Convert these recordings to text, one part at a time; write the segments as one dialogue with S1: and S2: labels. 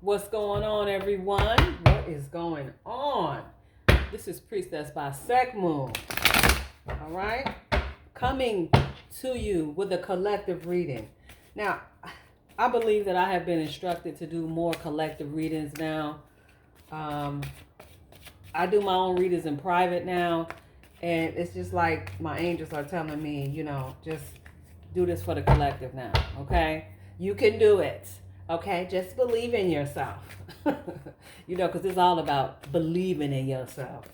S1: What's going on, everyone? What is going on? This is Priestess by Moon. All right, coming to you with a collective reading. Now, I believe that I have been instructed to do more collective readings now. I do my own readings in private now, and it's just like my angels are telling me, just do this for the collective now. Okay, you can do it. Okay, just believe in yourself. Because it's all about believing in yourself.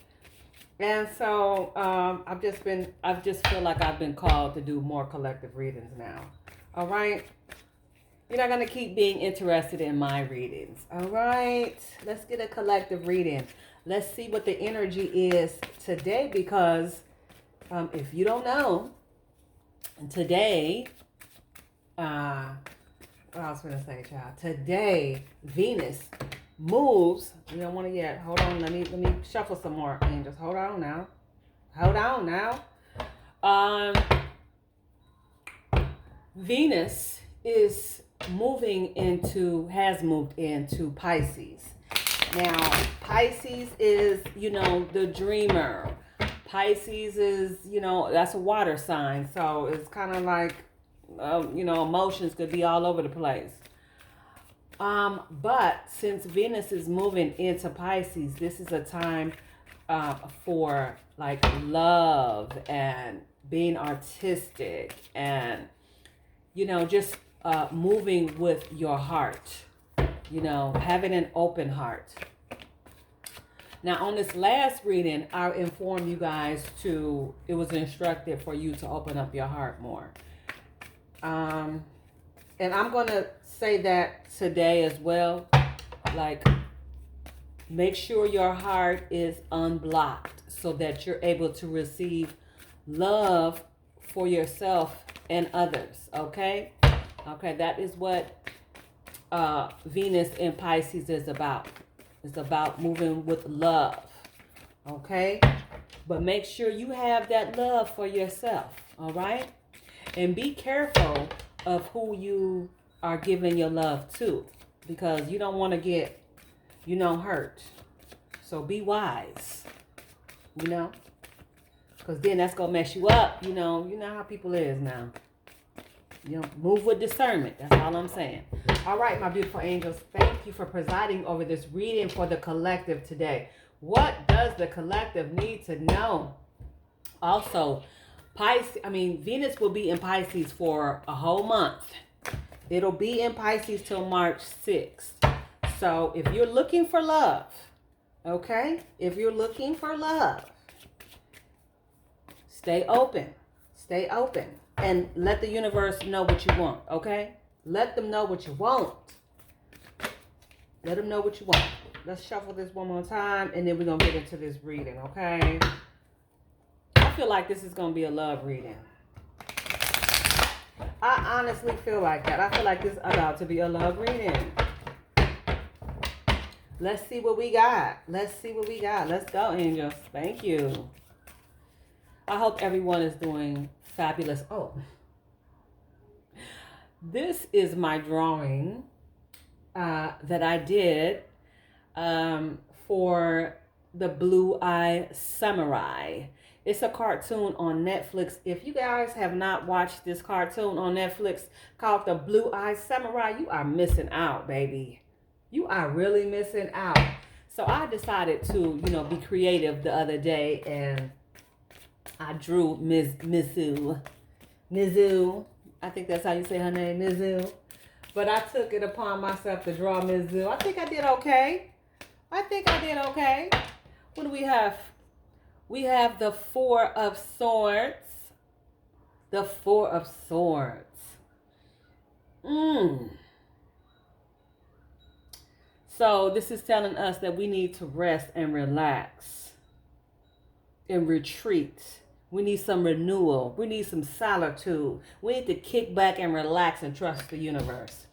S1: And so I've just feel like I've been called to do more collective readings now. All right. You're not going to keep being interested in my readings. All right. Let's get a collective reading. Let's see what the energy is today, because if you don't know, today, what I was going to say, child. Today, Venus moves. You don't want to yet. Hold on. Let me shuffle some more, angels. Hold on now. Venus has moved into Pisces. Now, Pisces is, the dreamer. Pisces is, that's a water sign. So it's kind of like, emotions could be all over the place. But since Venus is moving into Pisces, this is a time for like love and being artistic and, just moving with your heart, having an open heart. Now, on this last reading, I informed you guys it was instructed for you to open up your heart more. And I'm going to say that today as well. Like, make sure your heart is unblocked so that you're able to receive love for yourself and others. Okay? Okay, that is what Venus in Pisces is about. It's about moving with love. Okay? But make sure you have that love for yourself. All right? And be careful of who you are giving your love to, because you don't want to get, hurt. So be wise, because then that's going to mess you up. You know how people is now. Move with discernment. That's all I'm saying. All right, my beautiful angels. Thank you for presiding over this reading for the collective today. What does the collective need to know? Also, Venus will be in Pisces for a whole month. It'll be in Pisces till March 6th. So if you're looking for love, okay? If you're looking for love, stay open. Stay open. And let the universe know what you want, okay? Let them know what you want. Let them know what you want. Let's shuffle this one more time, and then we're going to get into this reading, okay? I feel like this is going to be a love reading. I honestly feel like that. I feel like this is about to be a love reading. Let's see what we got. Let's go, angels. Thank you. I hope everyone is doing fabulous. Oh, this is my drawing that I did for the Blue Eye Samurai. It's a cartoon on Netflix. If you guys have not watched this cartoon on Netflix called the Blue Eye Samurai, you are missing out, baby. You are really missing out. So I decided to, be creative the other day, and I drew Mizu. I think that's how you say her name, Mizu. But I took it upon myself to draw Mizu. I think I did okay. What do we have? We have the Four of Swords. The Four of Swords. So this is telling us that we need to rest and relax and retreat. We need some renewal. We need some solitude. We need to kick back and relax and trust the universe.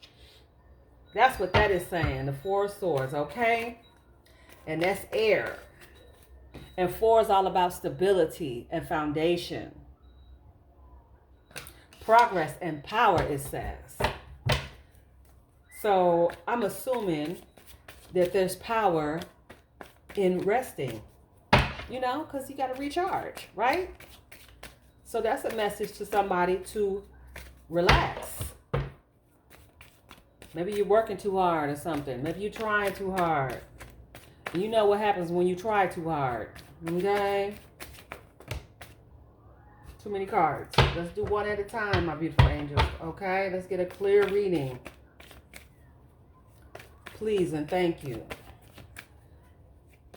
S1: That's what that is saying. The Four of Swords, okay? And that's air. And 4 is all about stability and foundation. Progress and power, it says. So I'm assuming that there's power in resting, you know, because you got to recharge, right? So that's a message to somebody to relax. Maybe you're working too hard or something. Maybe you're trying too hard. You know what happens when you try too hard, okay? Too many cards. Let's do one at a time, my beautiful angels, okay? Let's get a clear reading. Please and thank you.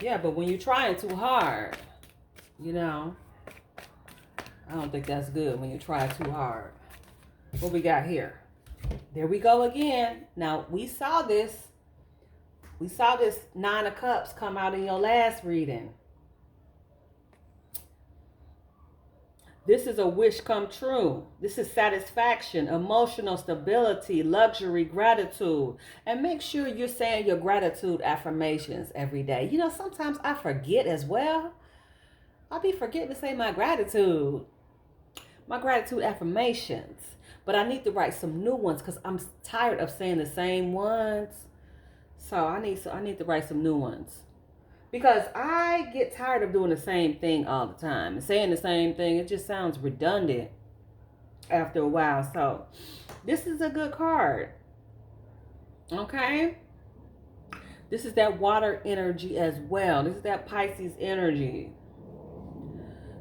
S1: Yeah, but when you're trying too hard, you know, I don't think that's good when you try too hard. What we got here? There we go again. Now, we saw this. We saw this Nine of Cups come out in your last reading. This is a wish come true. This is satisfaction, emotional stability, luxury, gratitude. And make sure you're saying your gratitude affirmations every day. You know, sometimes I forget as well. I'll be forgetting to say my gratitude affirmations. But I need to write some new ones because I'm tired of saying the same ones. So I need to write some new ones. Because I get tired of doing the same thing all the time. And saying the same thing, it just sounds redundant after a while. So this is a good card. Okay? This is that water energy as well. This is that Pisces energy.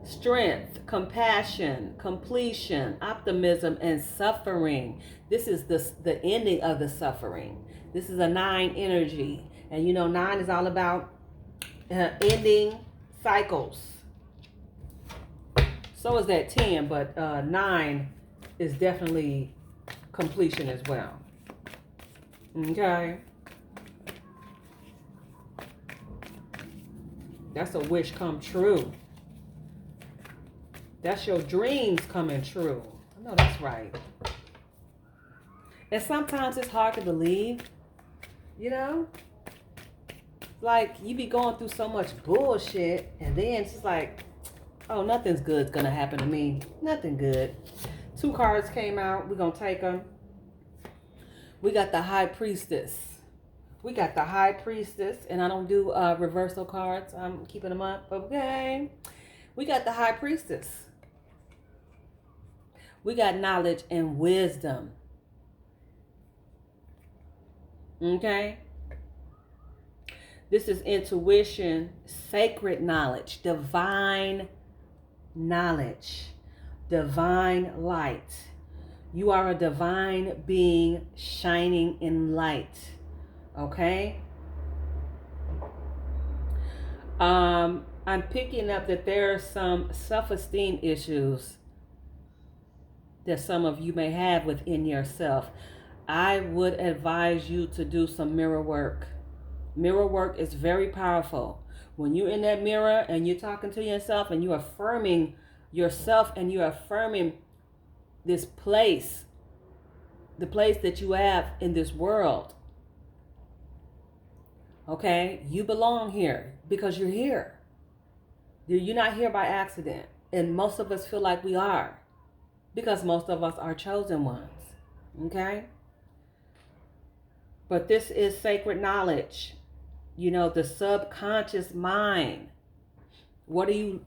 S1: Strength, compassion, completion, optimism, and suffering. This is the ending of the suffering. This is a 9 energy. And you know, 9 is all about ending cycles. So is that 10, but 9 is definitely completion as well. Okay? That's a wish come true. That's your dreams coming true. I know that's right. And sometimes it's hard to believe, you know? Like, you be going through so much bullshit, and then it's just like, oh, nothing's good's gonna happen to me. Nothing good. 2 cards came out. We're gonna take them. We got the High Priestess. We got the High Priestess, and I don't do reversal cards. I'm keeping them up, okay? We got the High Priestess. We got knowledge and wisdom. Okay? This is intuition, sacred knowledge, divine knowledge, divine light. You are a divine being shining in light. Okay? I'm picking up that there are some self-esteem issues that some of you may have within yourself. I would advise you to do some mirror work. Mirror work is very powerful. When you're in that mirror and you're talking to yourself and you're affirming yourself and you're affirming this place, the place that you have in this world. Okay? You belong here because you're here. You're not here by accident. And most of us feel like we are because most of us are chosen ones. Okay? But this is sacred knowledge. You know, the subconscious mind. What are you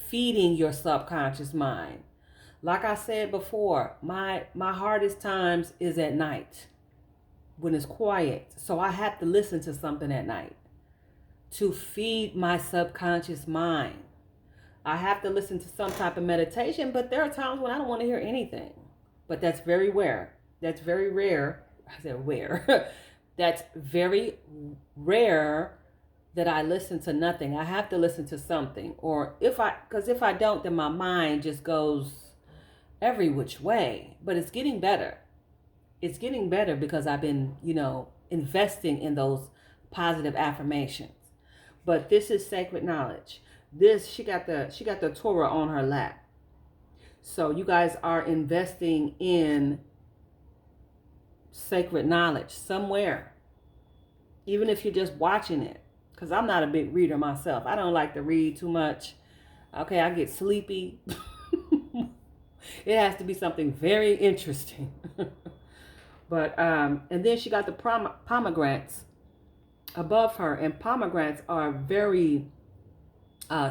S1: feeding your subconscious mind? Like I said before, my hardest times is at night when it's quiet. So I have to listen to something at night to feed my subconscious mind. I have to listen to some type of meditation, but there are times when I don't want to hear anything. But that's very rare. That's very rare. I said where. That's very rare that I listen to nothing. I have to listen to something. Or if I don't, then my mind just goes every which way. But it's getting better. It's getting better because I've been, you know, investing in those positive affirmations. But this is sacred knowledge. This, she got the Torah on her lap. So you guys are investing in sacred knowledge somewhere, even if you're just watching it, because I'm not a big reader myself. I don't like to read too much. Okay, I get sleepy. It has to be something very interesting. But and then she got the pomegranates above her, and pomegranates are very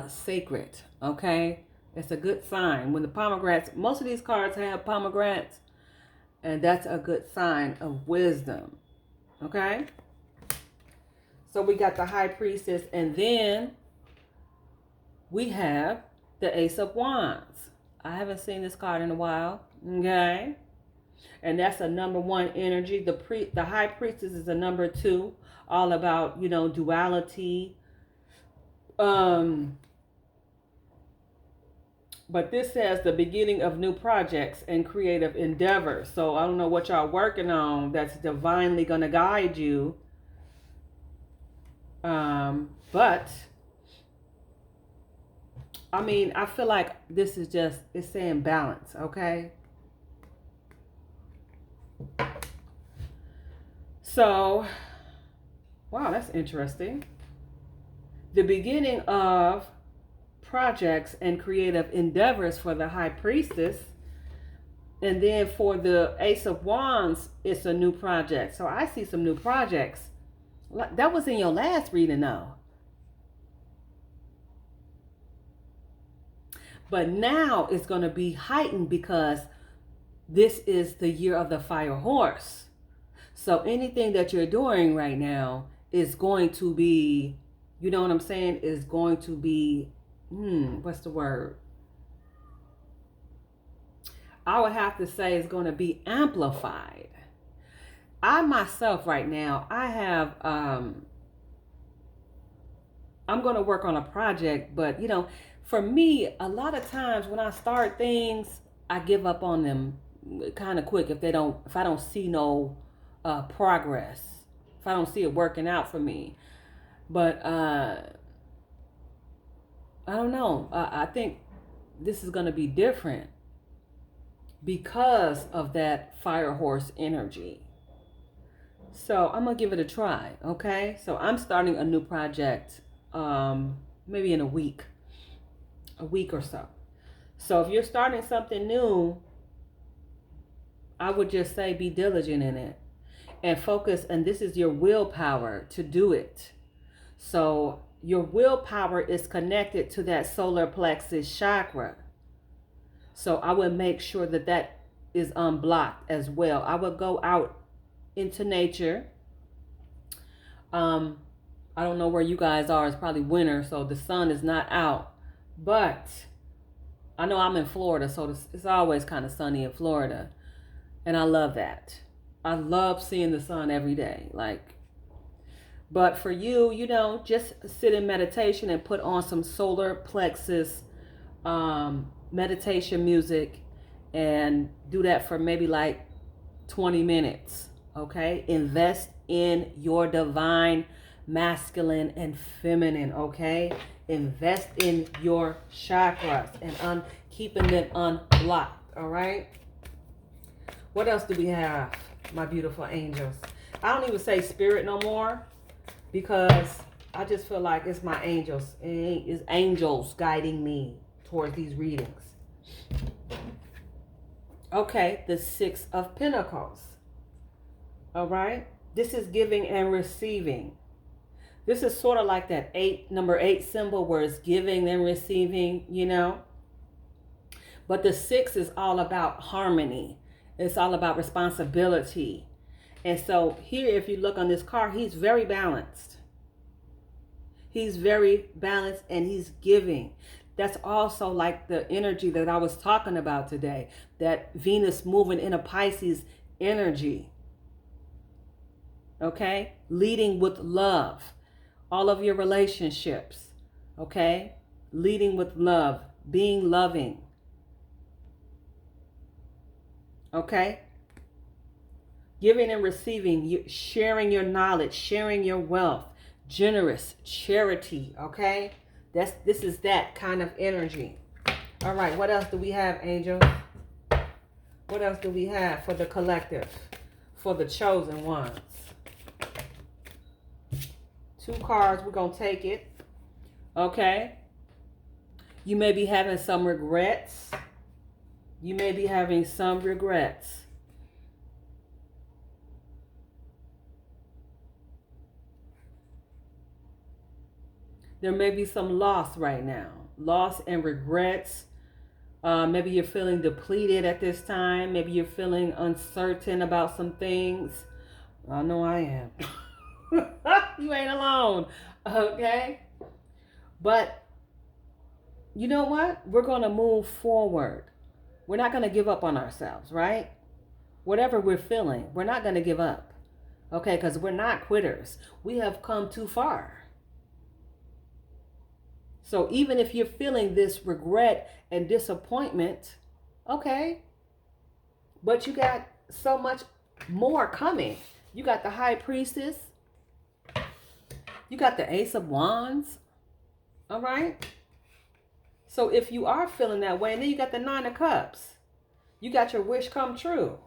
S1: sacred. Okay, it's a good sign when the pomegranates. Most of these cards have pomegranates, and that's a good sign of wisdom. Okay, so we got the High Priestess, and then we have the Ace of Wands. I haven't seen this card in a while. Okay, and that's a number one energy. The High Priestess is a number two, all about, you know, duality. But this says the beginning of new projects and creative endeavors. So I don't know what y'all working on that's divinely gonna guide you. But I mean, I feel like this is just, it's saying balance, okay? So, wow, that's interesting. The beginning of projects and creative endeavors for the High Priestess. And then for the Ace of Wands, it's a new project. So I see some new projects. That was in your last reading, though. But now it's going to be heightened because this is the year of the fire horse. So anything that you're doing right now is going to be, you know what I'm saying, is going to be, what's the word? I would have to say it's going to be amplified. I myself right now, I have, I'm going to work on a project, but you know, for me, a lot of times when I start things, I give up on them kind of quick if I don't see no progress, if I don't see it working out for me. But I don't know. I think this is going to be different because of that fire horse energy. So I'm going to give it a try, okay? So I'm starting a new project maybe in a week or so. So if you're starting something new, I would just say be diligent in it and focus. And this is your willpower to do it. So your willpower is connected to that solar plexus chakra. So I would make sure that that is unblocked as well. I would go out into nature. I don't know where you guys are. It's probably winter, so the sun is not out. But I know I'm in Florida, so it's always kind of sunny in Florida. And I love that. I love seeing the sun every day. But for you, you know, just sit in meditation and put on some solar plexus meditation music and do that for maybe like 20 minutes. Okay? Invest in your divine masculine and feminine, okay? Invest in your chakras and keeping them unblocked, all right? What else do we have, my beautiful angels? I don't even say spirit no more because I just feel like it's my angels. It's angels guiding me towards these readings. Okay, the Six of Pentacles. All right? This is giving and receiving. This is sort of like that number 8 symbol where it's giving and receiving, you know. But the 6 is all about harmony. It's all about responsibility. And so here, if you look on this card, he's very balanced. He's very balanced and he's giving. That's also like the energy that I was talking about today. That Venus moving in a Pisces energy. Okay? Leading with love. All of your relationships, okay? Leading with love, being loving, okay? Giving and receiving, sharing your knowledge, sharing your wealth, generous, charity, okay? This is that kind of energy. All right, what else do we have, angels? What else do we have for the collective, for the chosen ones? 2 cards, we're going to take it. Okay. You may be having some regrets. You may be having some regrets. There may be some loss right now. Loss and regrets. Maybe you're feeling depleted at this time. Maybe you're feeling uncertain about some things. I know I am. You ain't alone. Okay? But you know what? We're going to move forward. We're not going to give up on ourselves, right? Whatever we're feeling, we're not going to give up. Okay? Because we're not quitters. We have come too far. So even if you're feeling this regret and disappointment, okay, but you got so much more coming. You got the High Priestess. You got the Ace of Wands. All right. So if you are feeling that way, and then you got the Nine of Cups. You got your wish come true.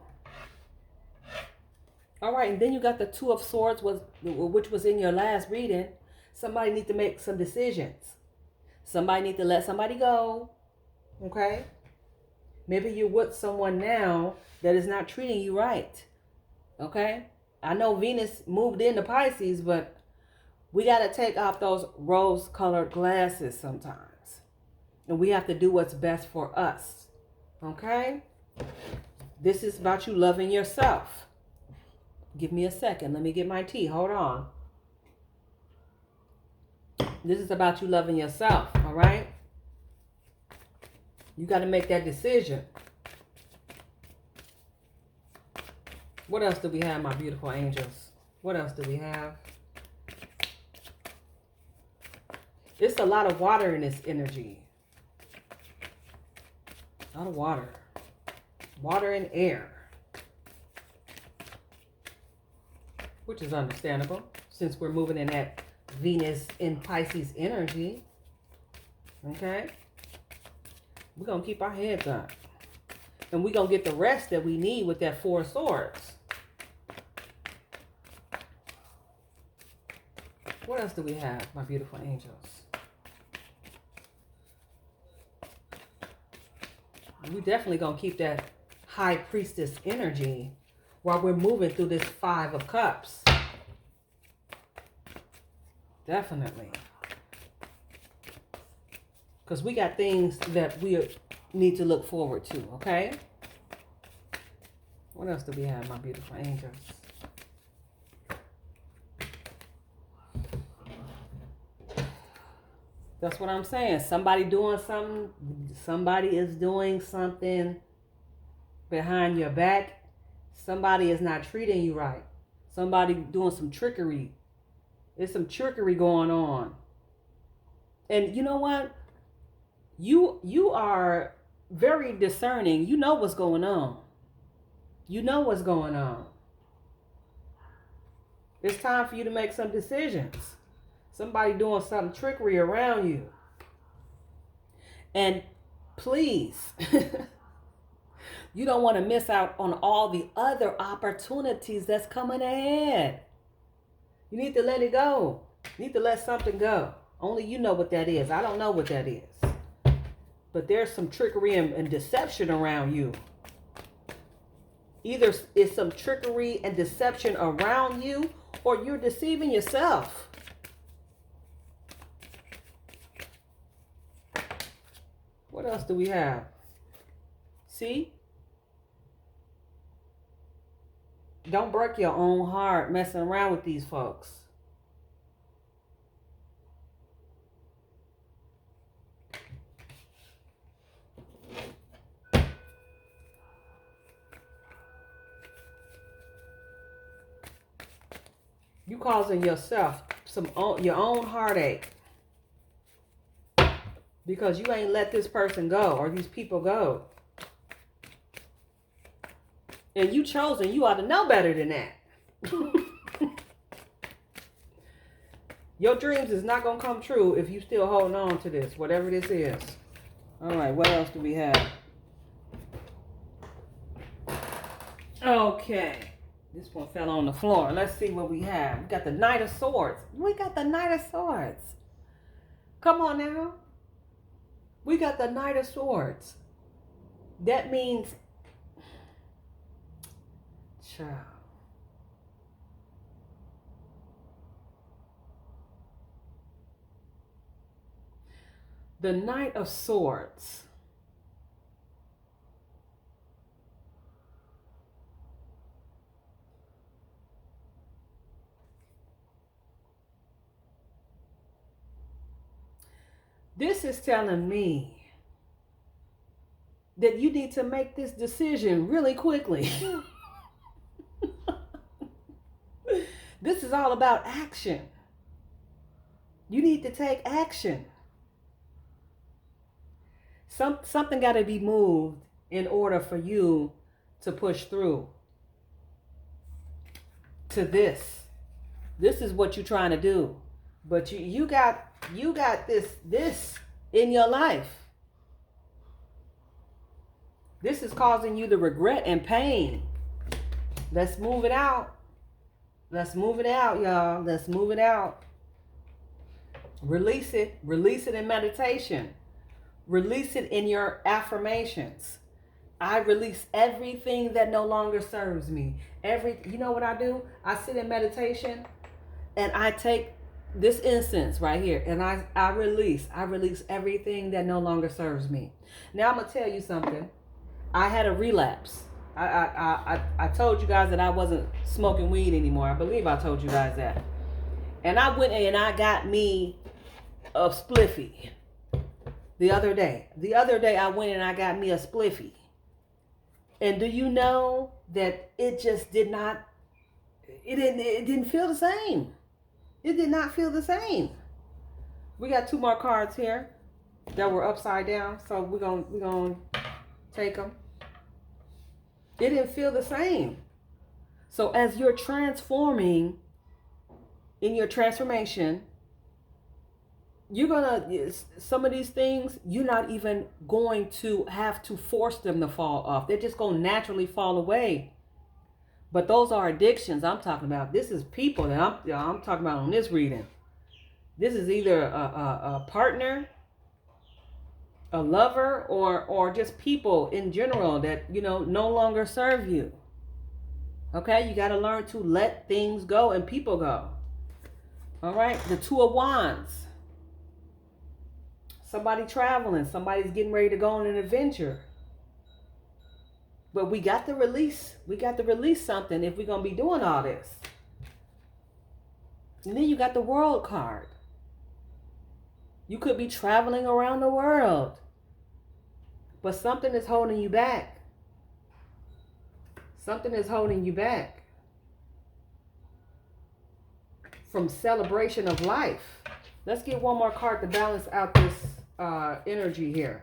S1: All right. And then you got the Two of Swords, which was in your last reading. Somebody need to make some decisions. Somebody need to let somebody go. Okay. Maybe you're with someone now that is not treating you right. Okay. I know Venus moved into Pisces, but we got to take off those rose-colored glasses sometimes. And we have to do what's best for us. Okay? This is about you loving yourself. Give me a second. Let me get my tea. Hold on. This is about you loving yourself. All right? You got to make that decision. What else do we have, my beautiful angels? What else do we have? It's a lot of water in this energy. A lot of water. Water and air. Which is understandable since we're moving in that Venus in Pisces energy. Okay? We're going to keep our heads up. And we're going to get the rest that we need with that Four of Swords. What else do we have, my beautiful angels? We definitely going to keep that High Priestess energy while we're moving through this Five of Cups. Definitely. Because we got things that we need to look forward to, okay? What else do we have, my beautiful angels? That's what I'm saying. Somebody doing something. Somebody is doing something behind your back. Somebody is not treating you right. Somebody doing some trickery. There's some trickery going on. And you know what? You are very discerning. You know what's going on. You know what's going on. It's time for you to make some decisions. Somebody doing some trickery around you. And please, you don't want to miss out on all the other opportunities that's coming ahead. You need to let it go. You need to let something go. Only you know what that is. I don't know what that is. But there's some trickery and deception around you. Either it's some trickery and deception around you, or you're deceiving yourself. What else do we have? See? Don't break your own heart messing around with these folks. You causing yourself your own heartache. Because you ain't let this person go or these people go. And you chosen, you ought to know better than that. Your dreams is not going to come true if you still holding on to this, whatever this is. All right, what else do we have? Okay. This one fell on the floor. Let's see what we have. We got the Knight of Swords. We got the Knight of Swords. Come on now. We got the Knight of Swords. That means, child. The Knight of Swords. This is telling me that you need to make this decision really quickly. This is all about action. You need to take action. Something got to be moved in order for you to push through to this. This is what you're trying to do. But you got this in your life. This is causing you the regret and pain. Let's move it out. Let's move it out, y'all. Let's move it out. Release it. Release it in meditation. Release it in your affirmations. I release everything that no longer serves me. You know what I do? I sit in meditation and I take this incense right here and I release everything that no longer serves me. Now I'm gonna tell you something. I had a relapse. I told you guys that I wasn't smoking weed anymore. I believe I told you guys that. And I went and I got me a spliffy the other day. The other day I went and I got me a spliffy. And do you know that it just did not, it didn't feel the same. It did not feel the same. We got 2 more cards here that were upside down. So we're gonna take them. It didn't feel the same. So as you're transforming in your transformation, you're gonna, some of these things, you're not even going to have to force them to fall off. They're just gonna naturally fall away. But those are addictions I'm talking about. This is people that I'm talking about on this reading. This is either a partner, a lover, or just people in general that, you know, no longer serve you. Okay, you got to learn to let things go and people go. All right, the 2 of Wands. Somebody traveling, somebody's getting ready to go on an adventure. But we got to release something if we're going to be doing all this. And then you got the World card. You could be traveling around the world, but something is holding you back. Something is holding you back from celebration of life. Let's get one more card to balance out this energy here.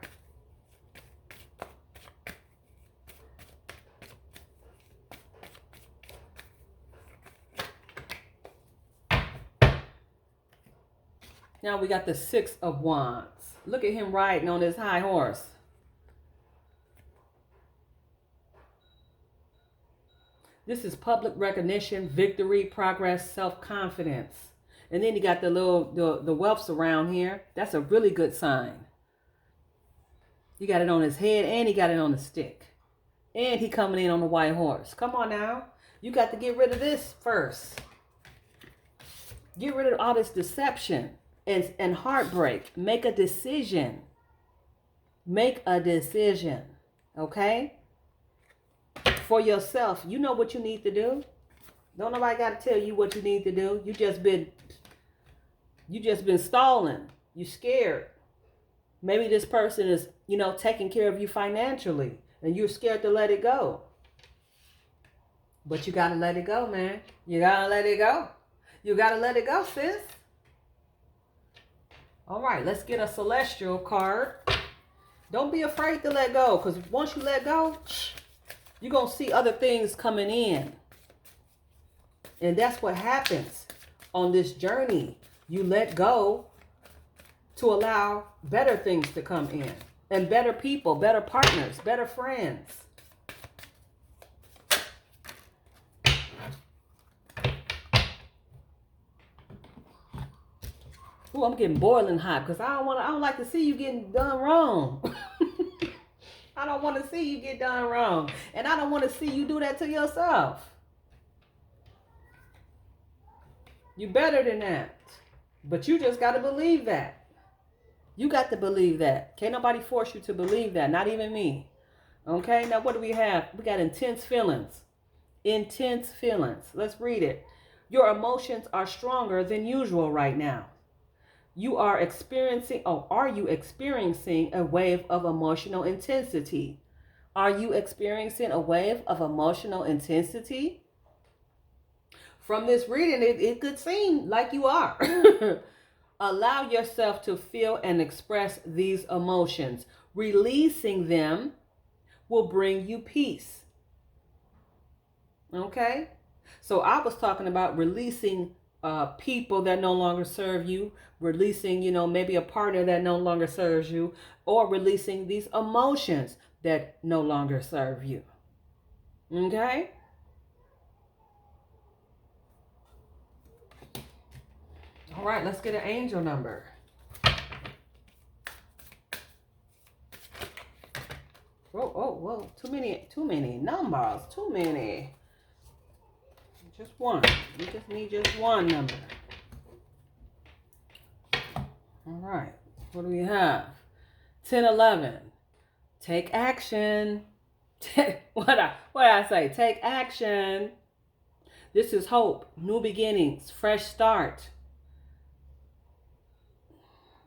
S1: Now we got the 6 of Wands. Look at him riding on his high horse. This is public recognition, victory, progress, self-confidence. And then you got the little, the whelps around here. That's a really good sign. He got it on his head and he got it on the stick. And he coming in on the white horse. Come on now. You got to get rid of this first. Get rid of all this deception and heartbreak. Make a decision. Make a decision. Okay? For yourself. You know what you need to do. Don't nobody got to tell you what you need to do. You just been stalling. You scared. Maybe this person is, you know, taking care of you financially and you're scared to let it go. But you got to let it go, man. You got to let it go. You got to let it go, sis. All right, let's get a celestial card. Don't be afraid to let go, because once you let go, you're going to see other things coming in. And that's what happens on this journey. You let go to allow better things to come in. And better people, better partners, better friends. Ooh, I'm getting boiling hot because I don't like to see you getting done wrong. I don't want to see you get done wrong. And I don't want to see you do that to yourself. You better than that. But you just got to believe that. You got to believe that. Can't nobody force you to believe that, not even me. Okay, now what do we have? We got intense feelings. Intense feelings. Let's read it. Your emotions are stronger than usual right now. Are you experiencing a wave of emotional intensity? Are you experiencing a wave of emotional intensity? From this reading, it could seem like you are. Allow yourself to feel and express these emotions. Releasing them will bring you peace. Okay? So I was talking about releasing people that no longer serve you, releasing, maybe a partner that no longer serves you, or releasing these emotions that no longer serve you. Okay? All right, let's get an angel number. Whoa. Too many numbers. Too many. Just one. You just need just one number. All right. What do we have? 1011. Take action. What did I say? Take action. This is hope, new beginnings, fresh start,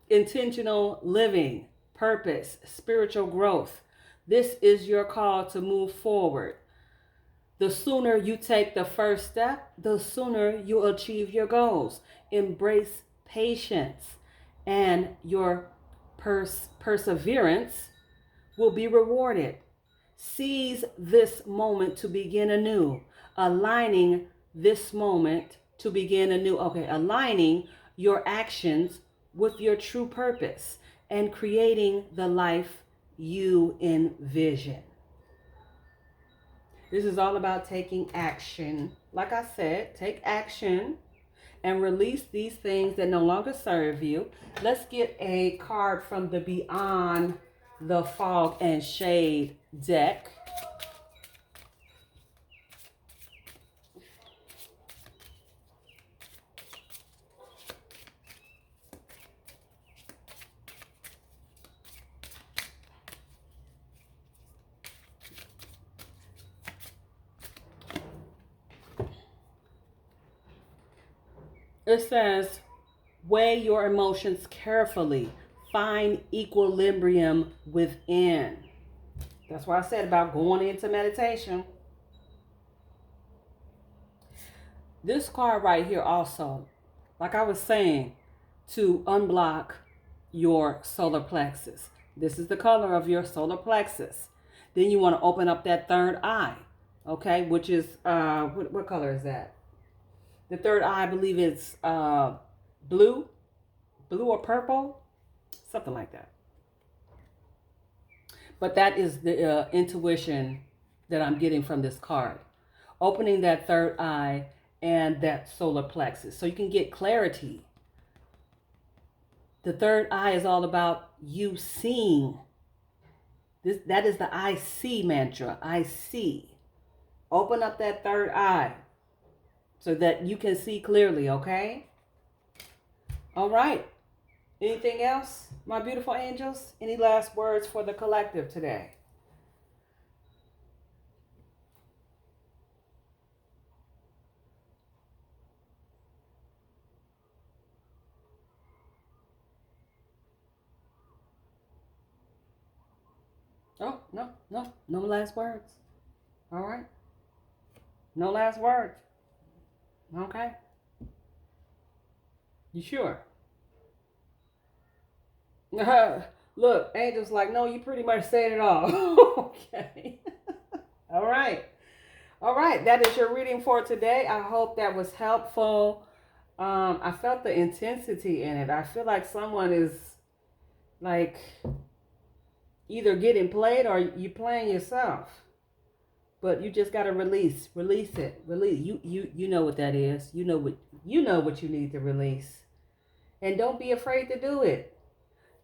S1: intentional living, purpose, spiritual growth. This is your call to move forward. The sooner you take the first step, the sooner you'll achieve your goals. Embrace patience, and your perseverance will be rewarded. Seize this moment to begin anew, aligning this moment to begin anew. Okay, aligning your actions with your true purpose and creating the life you envision. This is all about taking action. Like I said, take action and release these things that no longer serve you. Let's get a card from the Beyond the Fog and Shade deck. It says, weigh your emotions carefully. Find equilibrium within. That's what I said about going into meditation. This card right here also, like I was saying, to unblock your solar plexus. This is the color of your solar plexus. Then you want to open up that third eye, okay, which is, what color is that? The third eye, I believe it's blue or purple, something like that. But that is the intuition that I'm getting from this card. Opening that third eye and that solar plexus so you can get clarity. The third eye is all about you seeing. That is the I see mantra. I see. Open up that third eye so that you can see clearly, okay? All right. Anything else, my beautiful angels? Any last words for the collective today? Oh, no last words. All right. No last words. Okay. You sure? Look, Angel's like, no, you pretty much said it all. Okay. All right. All right. That is your reading for today. I hope that was helpful. I felt the intensity in it. I feel like someone is like either getting played or you playing yourself. But you just gotta release it, release. You know what that is. You know what you need to release, and don't be afraid to do it.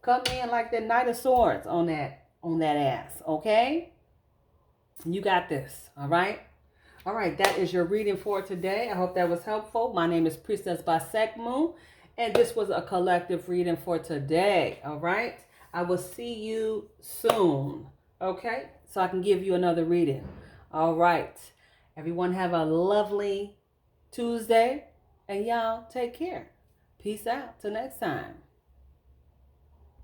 S1: Come in like the Knight of Swords on that ass, okay? You got this, all right? All right, that is your reading for today. I hope that was helpful. My name is Priestess Basekmu, And this was a collective reading for today. All right. I will see you soon. Okay. So I can give you another reading. All right. Everyone have a lovely Tuesday. And y'all take care. Peace out. Till next time.